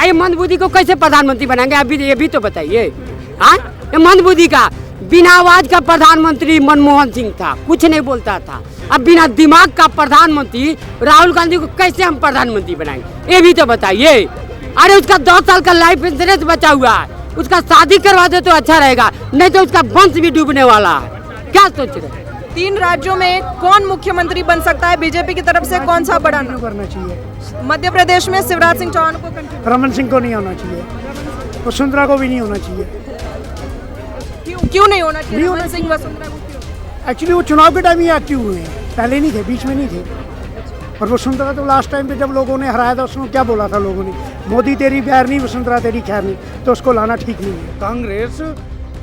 अरे मंदबुद्धि को कैसे प्रधानमंत्री बनाएंगे अभी ये भी तो बताइए। हाँ, ये मंदबुद्धि का बिना आवाज का प्रधानमंत्री मनमोहन सिंह था, कुछ नहीं बोलता था। अब बिना दिमाग का प्रधानमंत्री राहुल गांधी को कैसे हम प्रधानमंत्री बनाएंगे ये भी तो बताइए। अरे उसका 10 साल का लाइफ इंश्योरेंस बचा हुआ है, उसका शादी करवा दे तो अच्छा रहेगा, नहीं तो उसका वंश भी डूबने वाला है। क्या सोच रहे हैं? 3 राज्यों में कौन मुख्यमंत्री बन सकता है बीजेपी की तरफ से? कौन सा बड़ा नाम करना चाहिए? मध्य प्रदेश में शिवराज सिंह चौहान को रमन सिंह को नहीं होना चाहिए, वसुंधरा को भी नहीं होना चाहिए। क्यों नहीं होना चाहिए? रमन सिंह वसुंधरा को क्यों? एक्चुअली वो चुनाव के टाइम ही एक्टिव हुए हैं, पहले नहीं थे, बीच में नहीं थे। और वसुंधरा तो लास्ट टाइम पे जब लोगों ने हराया था उसमें क्या बोला था लोगों ने, मोदी तेरी बैर नहीं वसुंधरा तेरी खैर नहीं, तो उसको लाना ठीक नहीं है। कांग्रेस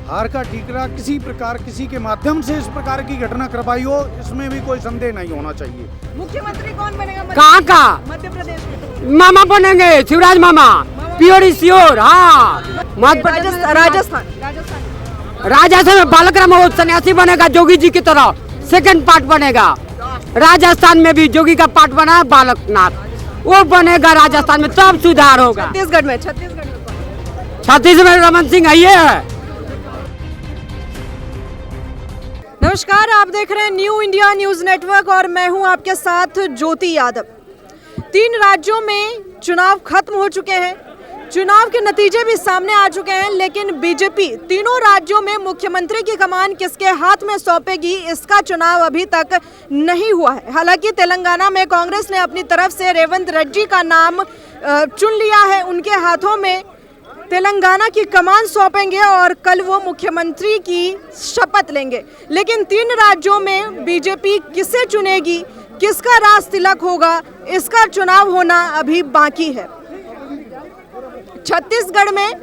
हार का ठीकरा किसी प्रकार किसी के माध्यम से इस प्रकार की घटना करवाई हो, इसमें भी कोई संदेह नहीं होना चाहिए। मुख्यमंत्री कौन बनेगा? कहाँ का? मध्य प्रदेश में मामा बनेंगे, शिवराज मामा, प्योर श्योर। हाँ, राजस्थान राजस्थान में बालक राम वो सन्यासी बनेगा जोगी जी की तरह, सेकंड पार्ट बनेगा। राजस्थान में भी जोगी का पार्ट बना है बालकनाथ, वो बनेगा राजस्थान में, तब सुधार होगा। छत्तीसगढ़ में छत्तीसगढ़ में रमन सिंह है। नमस्कार, आप देख रहे हैं न्यू इंडिया न्यूज नेटवर्क और मैं हूं आपके साथ ज्योति यादव। 3 राज्यों में चुनाव खत्म हो चुके हैं, चुनाव के नतीजे भी सामने आ चुके हैं, लेकिन बीजेपी तीनों राज्यों में मुख्यमंत्री की कमान किसके हाथ में सौंपेगी इसका चुनाव अभी तक नहीं हुआ है। हालांकि तेलंगाना में कांग्रेस ने अपनी तरफ से रेवंत रेड्डी का नाम चुन लिया है, उनके हाथों में तेलंगाना की कमान सौंपेंगे और कल वो मुख्यमंत्री की शपथ लेंगे। लेकिन 3 राज्यों में बीजेपी किसे चुनेगी, किसका राज तिलक होगा, इसका चुनाव होना अभी बाकी है। छत्तीसगढ़ में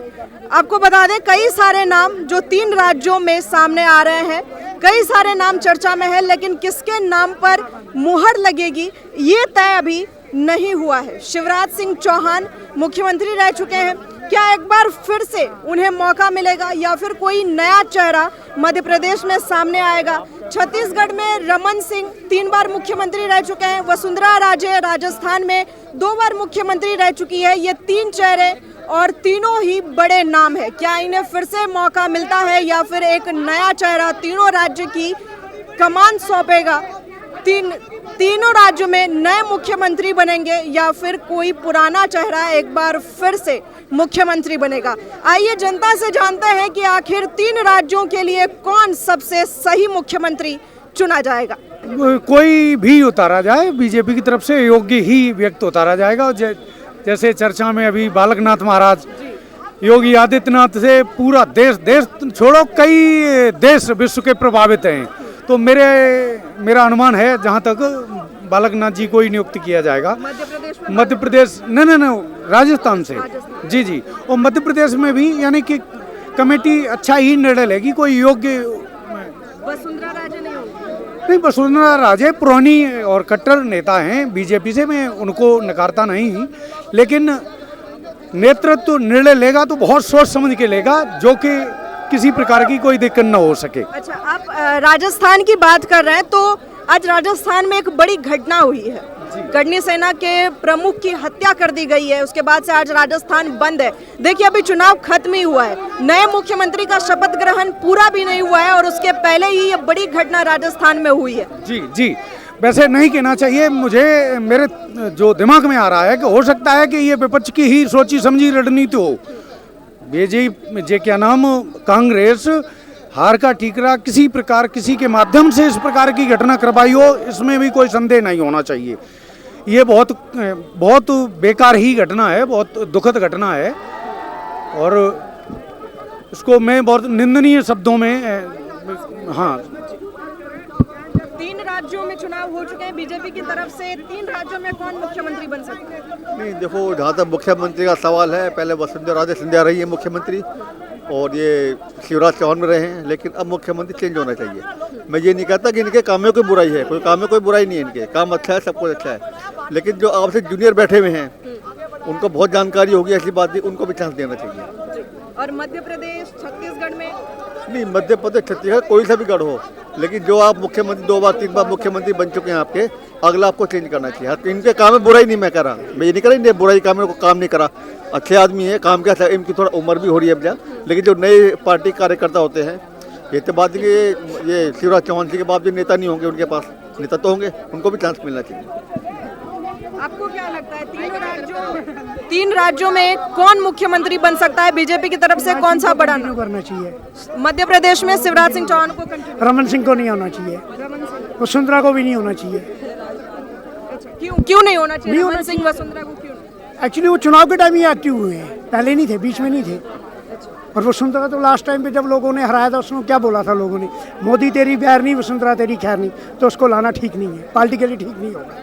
आपको बता दें कई सारे नाम जो 3 राज्यों में सामने आ रहे हैं, कई सारे नाम चर्चा में है, लेकिन किसके नाम पर मुहर लगेगी ये तय अभी नहीं हुआ है। शिवराज सिंह चौहान मुख्यमंत्री रह चुके हैं, क्या एक बार फिर से उन्हें मौका मिलेगा या फिर कोई नया चेहरा मध्य प्रदेश में सामने आएगा? छत्तीसगढ़ में रमन सिंह 3 बार मुख्यमंत्री रह चुके हैं, वसुंधरा राजे राजस्थान में 2 बार मुख्यमंत्री रह चुकी है। ये 3 चेहरे और तीनों ही बड़े नाम है, क्या इन्हें फिर से मौका मिलता है या फिर एक नया चेहरा तीनों राज्य की कमान सौंपेगा? तीनों राज्यों में नए मुख्यमंत्री बनेंगे या फिर कोई पुराना चेहरा एक बार फिर से मुख्यमंत्री बनेगा? आइए जनता से जानते हैं कि आखिर 3 राज्यों के लिए कौन सबसे सही मुख्यमंत्री चुना जाएगा। कोई भी उतारा जाए, बीजेपी की तरफ से योग्य ही व्यक्ति उतारा जाएगा। जैसे चर्चा में अभी बालकनाथ महाराज, योगी आदित्यनाथ से पूरा देश छोड़ो कई देश विश्व के प्रभावित हैं, तो मेरा अनुमान है जहाँ तक बालकनाथ जी को ही नियुक्त किया जाएगा। मध्य प्रदेश नहीं, राजस्थान से। जी, और मध्य प्रदेश में भी यानी कि कमेटी अच्छा ही निर्णय लेगी, कोई योग्य। वसुंधरा राजे नहीं होगी? नहीं, वसुंधरा राजे पुरानी और कट्टर नेता हैं बीजेपी से, मैं उनको नकारता नहीं, लेकिन नेतृत्व निर्णय लेगा तो बहुत सोच समझ के लेगा, जो कि किसी प्रकार की कोई दिक्कत न हो सके। अच्छा, आप राजस्थान की बात कर रहे हैं, तो आज राजस्थान में एक बड़ी घटना हुई है, गढ़नी सेना के प्रमुख की हत्या कर दी गई है, उसके बाद से आज राजस्थान बंद है। देखिए अभी चुनाव खत्म ही हुआ है, नए मुख्यमंत्री का शपथ ग्रहण पूरा भी नहीं हुआ है और उसके पहले ही ये बड़ी घटना राजस्थान में हुई है। जी, वैसे नहीं कहना चाहिए, मुझे मेरे जो दिमाग में आ रहा है कि हो सकता है कि ये विपक्ष की ही सोची समझी रणनीति हो। बीजेपी क्या नाम कांग्रेस हार का ठीकरा किसी प्रकार किसी के माध्यम से इस प्रकार की घटना करवाई हो, इसमें भी कोई संदेह नहीं होना चाहिए। ये बहुत बेकार ही घटना है, बहुत दुखद घटना है और इसको मैं बहुत निंदनीय शब्दों में 3 राज्यों में चुनाव हो चुके हैं बीजेपी की तरफ से, 3 राज्यों में कौन मुख्यमंत्री बन सकता है? नहीं, देखो जहाँ तक मुख्यमंत्री का सवाल है, पहले वसुंधरा राजे सिंधिया रही है मुख्यमंत्री और ये शिवराज चौहान में रहे हैं, लेकिन अब मुख्यमंत्री चेंज होना चाहिए। मैं ये नहीं कहता कि इनके काम में कोई बुराई है, कोई काम में कोई बुराई नहीं है, इनके काम अच्छा है, सब कुछ अच्छा है, लेकिन जो आपसे जूनियर बैठे हुए हैं उनको बहुत जानकारी होगी, ऐसी बात नहीं, उनको भी चांस देना चाहिए। और मध्य प्रदेश छत्तीसगढ़ में? नहीं, मध्य प्रदेश छत्तीसगढ़ कोई सा भी गढ़ हो, लेकिन जो आप मुख्यमंत्री 2 बार 3 बार मुख्यमंत्री बन चुके हैं आपके, अगला आपको चेंज करना चाहिए। इनके काम में बुराई नहीं मैं कर रहा, मैं ये नहीं कर रहा इनने बुराई काम में काम नहीं करा, अच्छे आदमी है, काम क्या था, इनकी थोड़ा उम्र भी हो रही है अब, लेकिन जो नए पार्टी कार्यकर्ता होते हैं, ये तो बात नहीं, ये शिवराज चौहान जी के बाद भी नेता नहीं होंगे, उनके पास नेता तो होंगे, उनको भी चांस मिलना चाहिए। आपको क्या लगता है तीन राज्यों में कौन मुख्यमंत्री बन सकता है? बीजेपी की तरफ से कौन सा बड़ा नाम? करना चाहिए। मध्य प्रदेश में शिवराज सिंह चौहान को रमन सिंह को नहीं होना चाहिए, वसुंधरा को भी नहीं होना चाहिए। क्यों नहीं होना चाहिए? रमन सिंह वसुंधरा को क्यों? एक्चुअली वो चुनाव के टाइम ही एक्टिव हुए हैं, पहले नहीं थे, बीच में नहीं थे। और वसुंधरा तो लास्ट टाइम पे जब लोगों ने हराया था, उसमें क्या बोला था लोगों ने, मोदी तेरी बैर नहीं, वसुंधरा तेरी खैर नहीं, तो उसको लाना ठीक नहीं है, पार्टी के लिए ठीक नहीं होगा।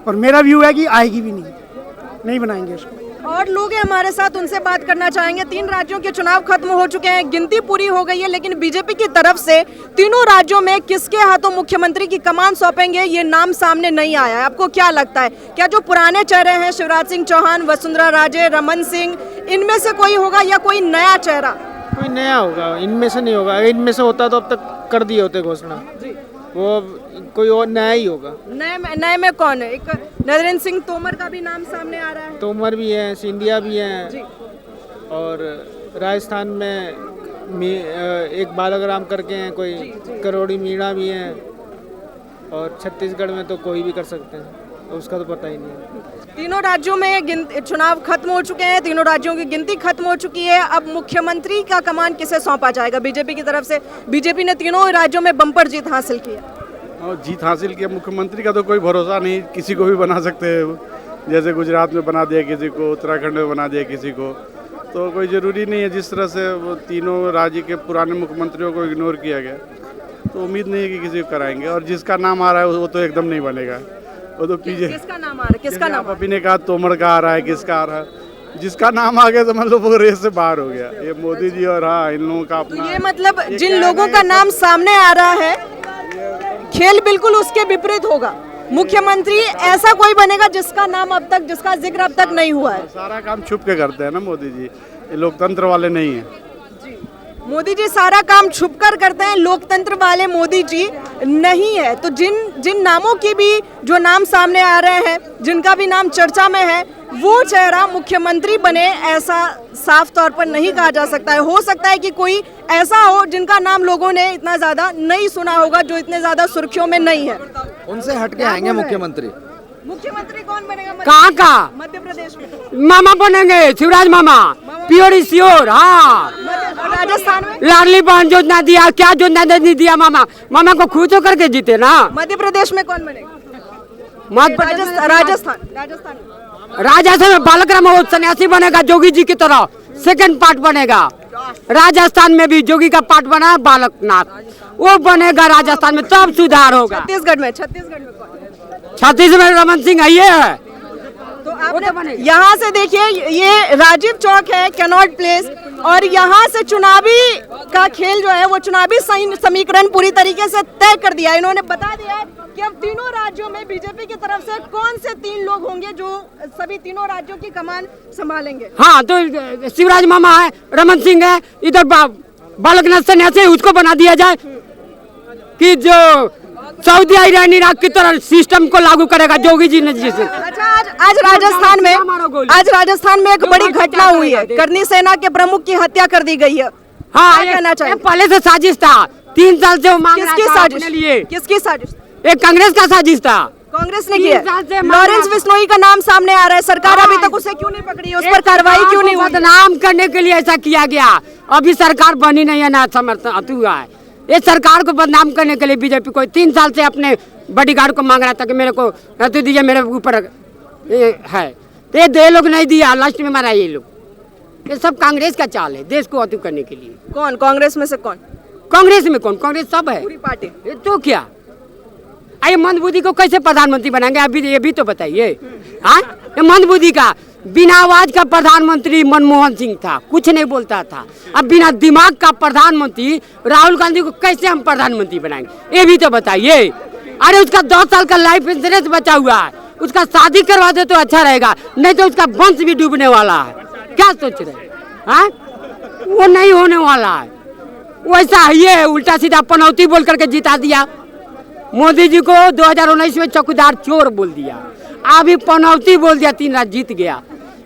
और मेरा व्यू है कि आएगी भी नहीं बनाएंगे उसको। और लोग हैं हमारे साथ, उनसे बात करना चाहेंगे। 3 राज्यों के चुनाव खत्म हो चुके हैं, गिनती पूरी हो गई है, लेकिन बीजेपी की तरफ से तीनों राज्यों में किसके हाथों मुख्यमंत्री की कमान सौंपेंगे ये नाम सामने नहीं आया है। आपको क्या लगता है, क्या जो पुराने चेहरे हैं शिवराज सिंह चौहान, वसुंधरा राजे, रमन सिंह, इनमें से कोई होगा या कोई नया चेहरा? कोई नया होगा, इनमें से नहीं होगा। इनमें से होता तो अब तक कर दिए होते घोषणा, वो कोई और नया ही होगा। नए में कौन है? एक नरेंद्र सिंह तोमर का भी नाम सामने आ रहा है। तोमर भी है, सिंधिया भी है, और राजस्थान में एक बालक करके हैं, कोई करोड़ी मीणा भी हैं, और छत्तीसगढ़ में तो कोई भी कर सकते हैं, उसका तो पता ही नहीं है। तीनों राज्यों में चुनाव खत्म हो चुके हैं, तीनों राज्यों की गिनती खत्म हो चुकी है। अब मुख्यमंत्री का कमान किसे सौंपा जाएगा बीजेपी की तरफ से? बीजेपी ने तीनों राज्यों में बम्पर जीत हासिल की है। और जीत हासिल किया, मुख्यमंत्री का तो कोई भरोसा नहीं, किसी को भी बना सकते हैं। जैसे गुजरात में बना दिया किसी को, उत्तराखंड में बना दिया किसी को, तो कोई ज़रूरी नहीं है। जिस तरह से वो तीनों राज्य के पुराने मुख्यमंत्रियों को इग्नोर किया गया, तो उम्मीद नहीं है कि किसी को कराएंगे। और जिसका नाम आ रहा है वो तो एकदम नहीं बनेगा, वो तो पीछे। किसका नाम आ रहा है? किसका नाम? आप अभी ने कहा तोमर का आ रहा है, किसका आ रहा है, जिसका नाम आ गया तो मतलब वो रेस से बाहर हो गया। ये मोदी जी और हाँ, इन लोगों का अपना, तो ये मतलब जिन लोगों का नाम सामने आ रहा है, खेल बिल्कुल उसके विपरीत होगा। मुख्यमंत्री ऐसा कोई बनेगा जिसका नाम अब तक, जिसका जिक्र अब तक नहीं हुआ है। सारा काम छुप के करते हैं ना मोदी जी, ये लोकतंत्र वाले नहीं है। मोदी जी सारा काम छुपकर करते हैं, लोकतंत्र वाले मोदी जी नहीं है। तो जिन नामों की भी जो नाम सामने आ रहे हैं, जिनका भी नाम चर्चा में है, वो चेहरा मुख्यमंत्री बने ऐसा साफ तौर पर नहीं कहा जा सकता है। हो सकता है कि कोई ऐसा हो जिनका नाम लोगों ने इतना ज्यादा नहीं सुना होगा, जो इतने ज्यादा सुर्खियों में नहीं है। उनसे हटके आएंगे मुख्यमंत्री। मुख्यमंत्री कौन बनेगा? कहाँ का? मध्य प्रदेश में मामा बनेंगे, शिवराज मामा, प्योर श्योर। हाँ, राजस्थान में लाडली बहन योजना दिया, क्या योजना नहीं दिया, मामा को खुद तो करके जीते ना। मध्य प्रदेश में कौन बनेगा? मध्य प्रदेश, राजस्थान राजस्थान में बालक राम सन्यासी बनेगा, जोगी जी की तरह सेकंड पार्ट बनेगा। राजस्थान में भी जोगी का पार्ट बना है बालकनाथ, वो बनेगा राजस्थान में, तब सुधार होगा। छत्तीसगढ़ में कौन? छत्तीसगढ़ में रमन सिंह है। तो आप यहाँ से देखिए, ये राजीव चौक है, कैनॉट प्लेस, और यहाँ से चुनावी का खेल जो है वो चुनावी समीकरण पूरी तरीके से तय कर दिया। इन्होंने बता दिया है कि अब तीनों राज्यों में बीजेपी की तरफ से कौन से 3 लोग होंगे जो सभी तीनों राज्यों की कमान संभालेंगे। हाँ, तो शिवराज मामा है, रमन सिंह है, इधर बालकनाथ सन्यासी, उसको बना दिया जाए कि जो सऊदी ईरान इराक की तरह सिस्टम को लागू करेगा जोगी जी ने। जिसे अच्छा, आज राजस्थान में एक बड़ी घटना हुई है, करनी सेना के प्रमुख की हत्या कर दी गई है। हाँ, क्या कहना चाहिए? पहले से साजिश था, 3 साल से वो मांग रहा था साजिश? अपने लिए। किसकी साजिश? एक कांग्रेस का साजिश था, कांग्रेस ने किया। 3 साल से लॉरेंस बिश्नोई का नाम सामने आ रहा है, सरकार अभी तक उसे क्यों नहीं पकड़ी, उस पर कार्रवाई क्यों नहीं हुई? बदनाम करने के लिए ऐसा किया गया। अभी सरकार बनी नहीं है, ना समर्थन हुआ है। ये सरकार को बदनाम करने के लिए बीजेपी को 3 साल से अपने बॉडीगार्ड को मांग रहा था कि मेरे को तो दीजिए, मेरे ऊपर है, तो ये 2 लोग नहीं दिया, लास्ट में मारा ये लोग। ये सब कांग्रेस का चाल है देश को अतु करने के लिए। कौन कांग्रेस में से कौन? कांग्रेस में कौन? कांग्रेस सब है, पूरी पार्टी। तो क्या ये मंदबुद्धि को कैसे प्रधानमंत्री बनाएंगे? अभी ये भी तो बताइए। हाँ, ये मंदबुद्धि का, बिना आवाज का प्रधानमंत्री मनमोहन सिंह था, कुछ नहीं बोलता था। अब बिना दिमाग का प्रधानमंत्री राहुल गांधी को कैसे हम प्रधानमंत्री बनाएंगे? ये भी तो बताइए। अरे उसका 10 साल का लाइफ इंश्योरेंस बचा हुआ है, उसका शादी करवा दे तो अच्छा रहेगा, नहीं तो उसका वंश भी डूबने वाला है। क्या सोच रहे हैं? हाँ, वो नहीं होने वाला है। वैसा ये है, उल्टा सीधा पनौती बोल करके जिता दिया। मोदी जी को 2019 में चौकीदार चोर बोल दिया, अभी पनौती बोल दिया, 3 रात जीत गया।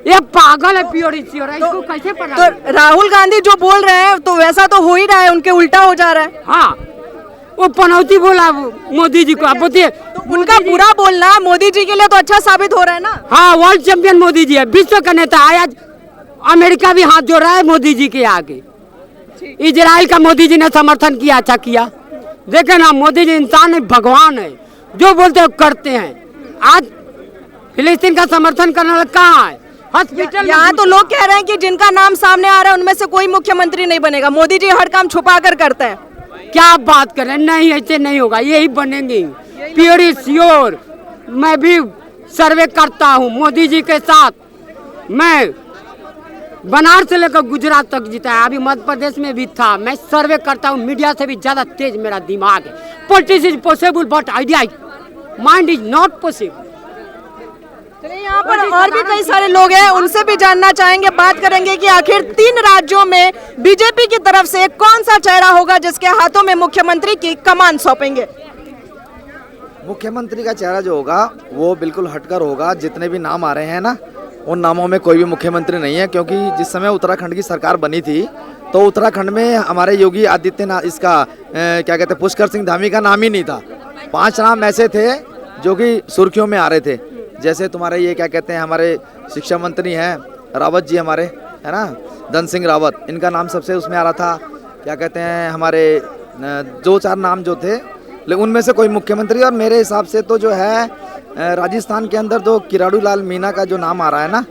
ये पागल है, प्योर है, इसको कैसे पढ़ा? तो राहुल गांधी जो बोल रहे हैं तो वैसा तो हो ही रहा है, उनके उल्टा हो जा रहा है। हाँ, वो पनौती बोला मोदी जी को। आप बोलिए तो उनका बुरा बोलना मोदी जी के लिए तो अच्छा साबित हो रहा है ना। हाँ, वर्ल्ड चैंपियन मोदी जी है, विश्व का नेता है। आज अमेरिका भी हाथ जोड़ रहा है मोदी जी के आगे। इजराइल का मोदी जी ने समर्थन किया, अच्छा किया। देखे ना, मोदी जी इंसान है, भगवान है, जो बोलते हैं करते हैं। आज फिलिस्तीन का समर्थन करने वाला कहाँ है? हॉस्पिटल यहाँ तो लोग कह रहे हैं कि जिनका नाम सामने आ रहा है उनमें से कोई मुख्यमंत्री नहीं बनेगा, मोदी जी हर काम छुपा कर करते हैं। क्या आप बात कर रहे हैं? नहीं, ऐसे नहीं होगा, यही बनेंगे प्योर श्योर। मैं भी सर्वे करता हूँ मोदी जी के साथ। मैं बनारस से लेकर गुजरात तक जीता है, अभी मध्य प्रदेश में भी था। मैं सर्वे करता हूँ, मीडिया से भी ज्यादा तेज मेरा दिमाग है। Politics is possible but idea mind is not possible. चलिए, यहाँ पर और भी कई सारे लोग हैं, उनसे भी जानना चाहेंगे, बात करेंगे कि आखिर 3 राज्यों में बीजेपी की तरफ से कौन सा चेहरा होगा जिसके हाथों में मुख्यमंत्री की कमान सौंपेंगे। मुख्यमंत्री का चेहरा जो होगा वो बिल्कुल हटकर होगा। जितने भी नाम आ रहे हैं ना, उन नामों में कोई भी मुख्यमंत्री नहीं है, क्योंकि जिस समय उत्तराखंड की सरकार बनी थी तो उत्तराखंड में हमारे योगी आदित्यनाथ, इसका क्या कहते हैं, पुष्कर सिंह धामी का नाम ही नहीं था। 5 नाम ऐसे थे जो कि सुर्खियों में आ रहे थे, जैसे तुम्हारे ये क्या कहते हैं, हमारे शिक्षा मंत्री हैं रावत जी, हमारे है ना, धन सिंह रावत, इनका नाम सबसे उसमें आ रहा था। क्या कहते हैं, हमारे 2-4 नाम जो थे, लेकिन उनमें से कोई मुख्यमंत्री। और मेरे हिसाब से तो जो है राजस्थान के अंदर जो किराड़ू लाल मीणा का जो नाम आ रहा है ना,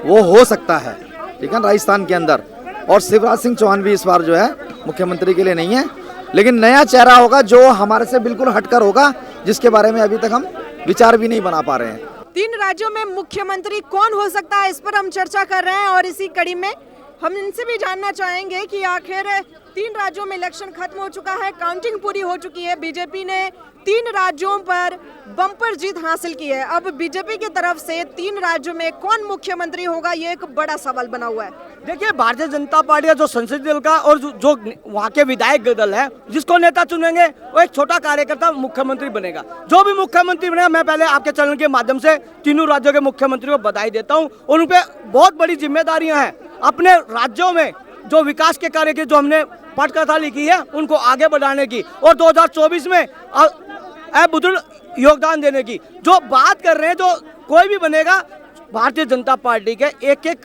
वो हो सकता है, ठीक है, राजस्थान के अंदर। और शिवराज सिंह चौहान भी इस बार जो है मुख्यमंत्री के लिए नहीं है, लेकिन नया चेहरा होगा जो हमारे से बिल्कुल हटकर होगा, जिसके बारे में अभी तक हम विचार भी नहीं बना पा रहे हैं। 3 राज्यों में मुख्यमंत्री कौन हो सकता है, इस पर हम चर्चा कर रहे हैं। और इसी कड़ी में हम इनसे भी जानना चाहेंगे कि आखिर 3 राज्यों में इलेक्शन खत्म हो चुका है, काउंटिंग पूरी हो चुकी है, बीजेपी ने 3 राज्यों पर बम्पर जीत हासिल की है। अब बीजेपी की तरफ से 3 राज्यों में कौन मुख्यमंत्री होगा, ये एक बड़ा सवाल बना हुआ है। देखिए, भारतीय जनता पार्टी का जो संसदीय दल का और जो वहाँ के विधायक दल है, जिसको नेता चुनेंगे वो एक छोटा कार्यकर्ता मुख्यमंत्री बनेगा। जो भी मुख्यमंत्री बनेगा, मैं पहले आपके चैनल के माध्यम से तीनों राज्यों के मुख्यमंत्री को बधाई देता हूँ। और उन पर बहुत बड़ी जिम्मेदारियाँ हैं अपने राज्यों में जो विकास के कार्य की जो हमने पटकथा लिखी है उनको आगे बढ़ाने की, और 2024 में अद्भुत योगदान देने की। जो बात कर रहे हैं, जो कोई भी बनेगा, भारतीय जनता पार्टी के एक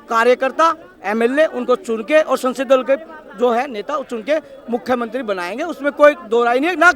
कार्यकर्ता एमएलए उनको चुन के और संसदीय दल के जो है नेता चुन के मुख्यमंत्री बनाएंगे, उसमें कोई दो राय नहीं है, ना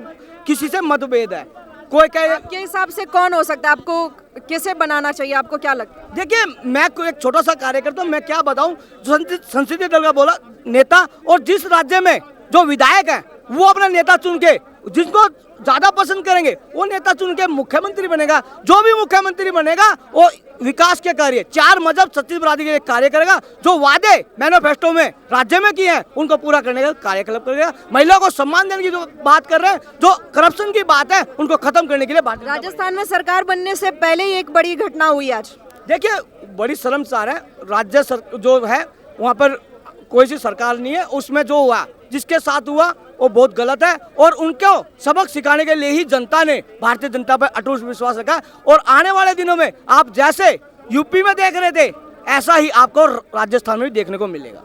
किसी से मतभेद है। कोई कहे आपके हिसाब से कौन हो सकता है, आपको किसे बनाना चाहिए, आपको क्या लगता है? देखिए, मैं एक छोटा सा कार्यकर्ता हूँ, मैं क्या बताऊँ, जो संसदीय दल का बोला नेता, और जिस राज्य में जो विधायक है वो अपना नेता चुन के, जिसको ज्यादा पसंद करेंगे वो नेता चुन के मुख्यमंत्री बनेगा। जो भी मुख्यमंत्री बनेगा वो विकास के कार्य, 4 मजहब छत्तीस बरादरी के कार्य करेगा। जो वादे मैनिफेस्टो में राज्य में किए हैं उनको पूरा करने का कार्यकलाप करेगा। महिलाओं को सम्मान देने की जो बात कर रहे हैं, जो करप्शन की बात है, उनको खत्म करने के लिए बात। राजस्थान में सरकार बनने से पहले ही एक बड़ी घटना हुई आज। देखिए, बड़ी शर्मसार है, राज्य जो है वहाँ पर कोई सी सरकार नहीं है, उसमें जो हुआ, जिसके साथ हुआ वो बहुत गलत है। और उनको सबक सिखाने के लिए ही जनता ने भारतीय जनता पर अटूट विश्वास रखा। और आने वाले दिनों में आप जैसे यूपी में देख रहे थे, ऐसा ही आपको राजस्थान में भी देखने को मिलेगा।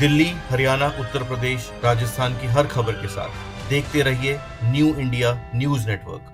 दिल्ली, हरियाणा, उत्तर प्रदेश, राजस्थान की हर खबर के साथ देखते रहिए न्यू इंडिया न्यूज़ नेटवर्क।